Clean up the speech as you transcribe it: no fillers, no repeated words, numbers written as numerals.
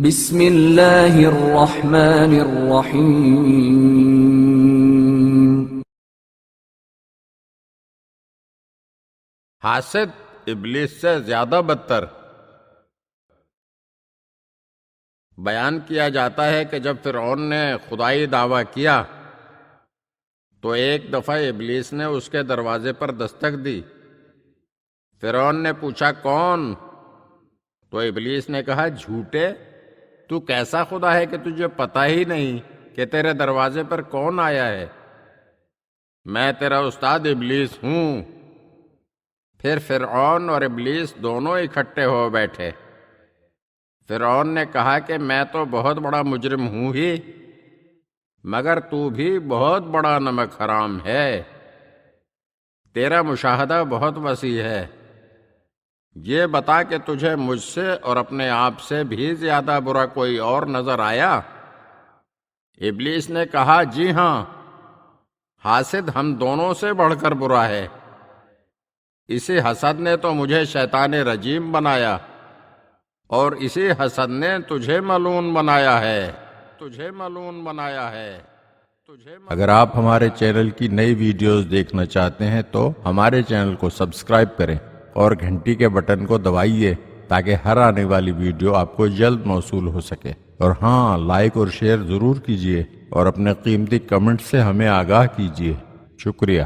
بسم اللہ الرحمن الرحیم۔ حاسد ابلیس سے زیادہ بدتر۔ بیان کیا جاتا ہے کہ جب فرعون نے خدائی دعویٰ کیا تو ایک دفعہ ابلیس نے اس کے دروازے پر دستک دی۔ فرعون نے پوچھا کون؟ تو ابلیس نے کہا جھوٹے، تو کیسا خدا ہے کہ تجھے پتہ ہی نہیں کہ تیرے دروازے پر کون آیا ہے؟ میں تیرا استاد ابلیس ہوں۔ پھر فرعون اور ابلیس دونوں اکٹھے ہو بیٹھے۔ فرعون نے کہا کہ میں تو بہت بڑا مجرم ہوں ہی، مگر تو بھی بہت بڑا نمک حرام ہے۔ تیرا مشاہدہ بہت وسیع ہے، یہ بتا کہ تجھے مجھ سے اور اپنے آپ سے بھی زیادہ برا کوئی اور نظر آیا؟ ابلیس نے کہا جی ہاں، حاسد ہم دونوں سے بڑھ کر برا ہے۔ اسی حسد نے تو مجھے شیطان رجیم بنایا، اور اسی حسد نے تجھے ملعون بنایا ہے۔ اگر آپ ہمارے چینل کی نئی ویڈیوز دیکھنا چاہتے ہیں تو ہمارے چینل کو سبسکرائب کریں اور گھنٹی کے بٹن کو دبائیے تاکہ ہر آنے والی ویڈیو آپ کو جلد موصول ہو سکے۔ اور ہاں، لائک اور شیئر ضرور کیجیے اور اپنے قیمتی کمنٹ سے ہمیں آگاہ کیجیے۔ شکریہ۔